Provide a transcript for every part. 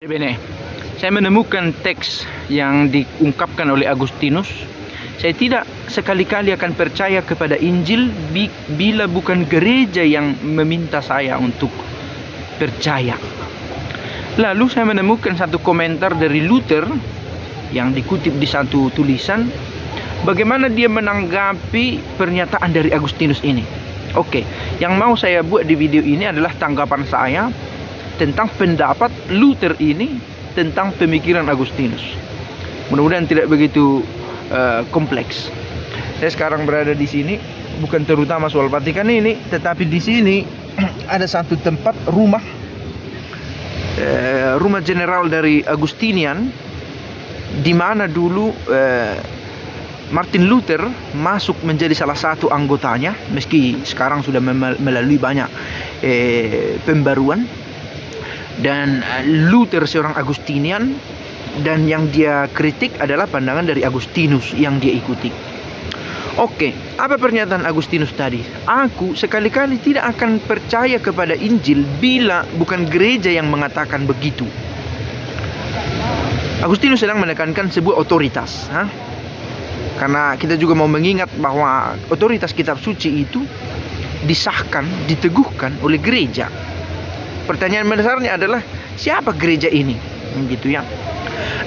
Bene, saya menemukan teks yang diungkapkan oleh Agustinus. Saya tidak sekali-kali akan percaya kepada Injil bila bukan gereja yang meminta saya untuk percaya. Lalu saya menemukan satu komentar dari Luther yang dikutip di satu tulisan, bagaimana dia menanggapi pernyataan dari Agustinus ini. Oke, yang mau saya buat di video ini adalah tanggapan saya tentang pendapat Luther ini tentang pemikiran Agustinus. Mudah-mudahan tidak begitu kompleks. Saya sekarang berada di sini bukan terutama soal Vatikan ini, tetapi di sini ada satu tempat rumah general dari Agustinian, di mana dulu Martin Luther masuk menjadi salah satu anggotanya, meski sekarang sudah melalui banyak pembaruan. Dan Luther seorang Agustinian, dan yang dia kritik adalah pandangan dari Agustinus yang dia ikuti. Oke, apa pernyataan Agustinus tadi? Aku sekali-kali tidak akan percaya kepada Injil bila bukan gereja yang mengatakan begitu. Agustinus sedang menekankan sebuah otoritas, karena kita juga mau mengingat bahwa otoritas kitab suci itu disahkan, diteguhkan oleh gereja. Pertanyaan mendasarnya adalah siapa gereja ini, gitu ya.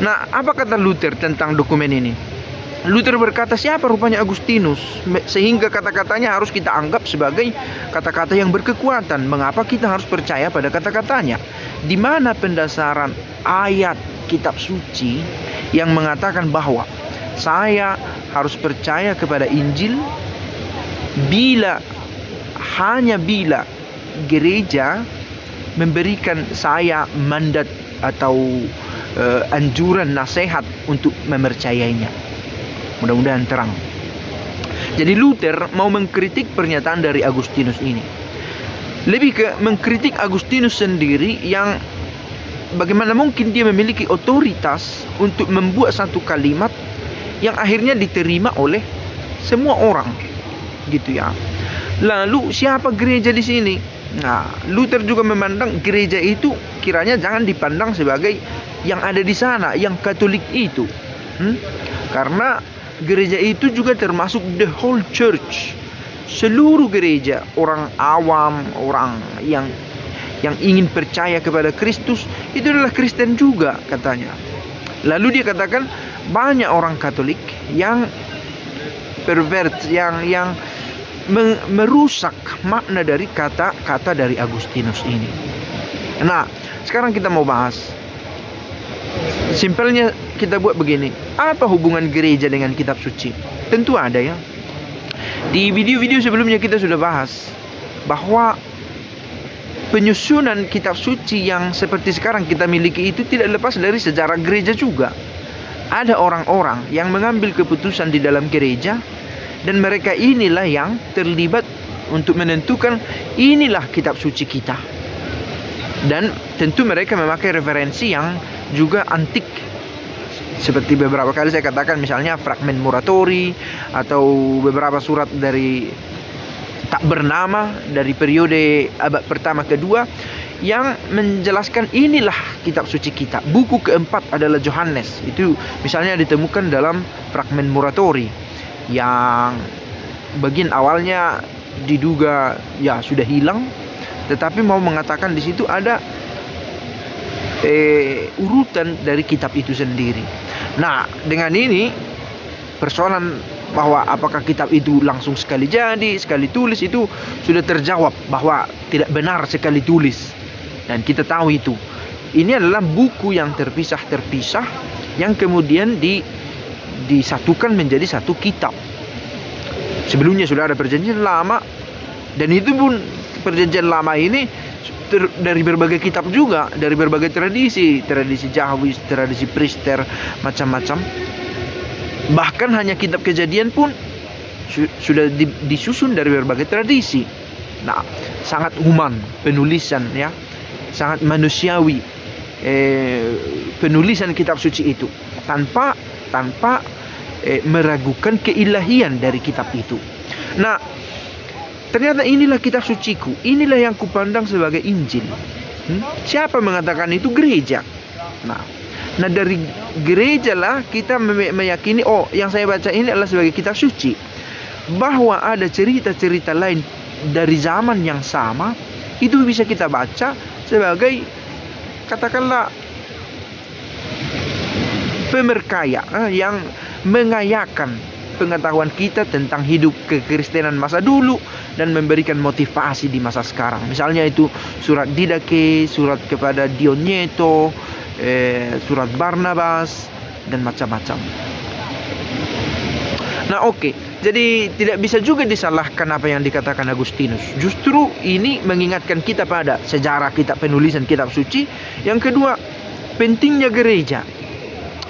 Nah, apa kata Luther tentang dokumen ini? Luther berkata, siapa rupanya Agustinus sehingga kata-katanya harus kita anggap sebagai kata-kata yang berkekuatan. Mengapa kita harus percaya pada kata-katanya? Di mana pendasaran ayat kitab suci yang mengatakan bahwa saya harus percaya kepada Injil hanya bila gereja memberikan saya mandat atau anjuran nasihat untuk mempercayainya. Mudah-mudahan terang. Jadi Luther mau mengkritik pernyataan dari Agustinus ini. Lebih ke mengkritik Agustinus sendiri yang bagaimana mungkin dia memiliki otoritas untuk membuat satu kalimat yang akhirnya diterima oleh semua orang, gitu ya. Lalu siapa gereja di sini? Nah, Luther juga memandang gereja itu kiranya jangan dipandang sebagai yang ada di sana, yang Katolik itu, karena gereja itu juga termasuk the whole church, seluruh gereja, orang awam, orang yang ingin percaya kepada Kristus itu adalah Kristen juga, katanya. Lalu dia katakan banyak orang Katolik yang pervert, yang merusak makna dari kata-kata dari Agustinus ini. Nah, sekarang kita mau bahas. Simpelnya kita buat begini. Apa hubungan gereja dengan kitab suci? Tentu ada ya. Di video-video sebelumnya kita sudah bahas bahwa penyusunan kitab suci yang seperti sekarang kita miliki itu tidak lepas dari sejarah gereja juga. Ada orang-orang yang mengambil keputusan di dalam gereja, dan mereka inilah yang terlibat untuk menentukan inilah kitab suci kita. Dan tentu mereka memakai referensi yang juga antik. Seperti beberapa kali saya katakan, misalnya fragmen Muratori atau beberapa surat dari tak bernama dari periode abad pertama kedua yang menjelaskan inilah kitab suci kita. Buku keempat adalah Yohanes. Itu misalnya ditemukan dalam fragmen Muratori yang bagian awalnya diduga ya sudah hilang, tetapi mau mengatakan di situ ada urutan dari kitab itu sendiri. Nah, dengan ini persoalan bahwa apakah kitab itu langsung sekali jadi, sekali tulis, itu sudah terjawab bahwa tidak benar sekali tulis. Dan kita tahu itu. Ini adalah buku yang terpisah-terpisah yang kemudian disatukan menjadi satu kitab. Sebelumnya sudah ada perjanjian lama, dan itu pun perjanjian lama ini dari berbagai kitab juga, dari berbagai tradisi Yahweh, tradisi Priester, macam-macam. Bahkan hanya kitab Kejadian pun sudah disusun dari berbagai tradisi. Nah, sangat human penulisan ya, sangat manusiawi penulisan kitab suci itu, tanpa meragukan keilahian dari kitab itu. Nah, ternyata inilah kitab suciku, inilah yang kupandang sebagai Injil. Siapa mengatakan itu? Gereja. Nah dari gereja lah kita meyakini, oh yang saya baca ini adalah sebagai kitab suci. Bahwa ada cerita-cerita lain dari zaman yang sama, itu bisa kita baca sebagai, katakanlah, pemerkaya yang mengayakan pengetahuan kita tentang hidup kekristenan masa dulu dan memberikan motivasi di masa sekarang. Misalnya itu surat Didake, surat kepada Dionyeto, surat Barnabas, dan macam-macam. Nah oke, jadi tidak bisa juga disalahkan apa yang dikatakan Agustinus. Justru ini mengingatkan kita pada sejarah kitab penulisan kitab suci. Yang kedua, pentingnya gereja.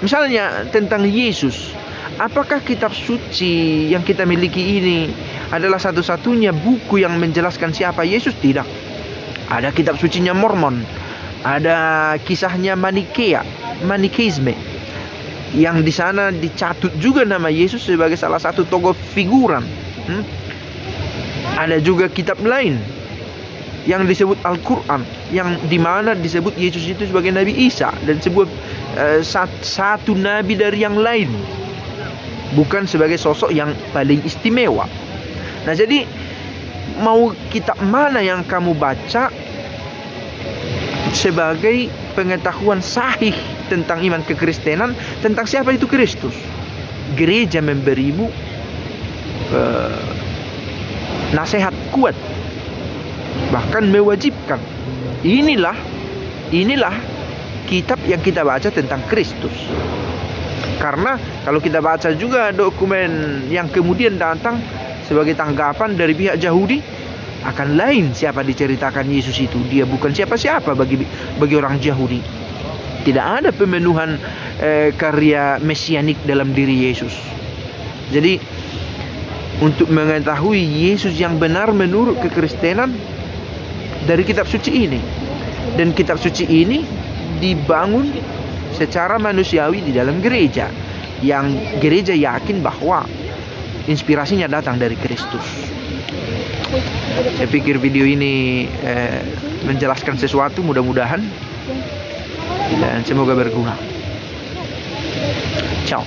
Misalnya tentang Yesus. Apakah kitab suci yang kita miliki ini adalah satu-satunya buku yang menjelaskan siapa Yesus? Tidak. Ada kitab sucinya Mormon, ada kisahnya Manikeisme, yang di sana dicatut juga nama Yesus sebagai salah satu tokoh figuran. Ada juga kitab lain yang disebut Al-Quran, yang dimana disebut Yesus itu sebagai Nabi Isa dan sebuah satu nabi dari yang lain, bukan sebagai sosok yang paling istimewa. Nah jadi mau kitab mana yang kamu baca sebagai pengetahuan sahih tentang iman kekristenan, tentang siapa itu Kristus, gereja memberimu nasihat kuat, bahkan mewajibkan. Inilah kitab yang kita baca tentang Kristus. Karena kalau kita baca juga dokumen yang kemudian datang sebagai tanggapan dari pihak Yahudi, akan lain siapa diceritakan Yesus itu. Dia bukan siapa-siapa bagi orang Yahudi. Tidak ada pemenuhan karya mesianik dalam diri Yesus. Jadi untuk mengetahui Yesus yang benar menurut kekristenan, dari kitab suci ini. Dan kitab suci ini dibangun secara manusiawi di dalam gereja, yang gereja yakin bahwa inspirasinya datang dari Kristus. Saya pikir video ini menjelaskan sesuatu, mudah-mudahan, dan semoga berguna. Ciao.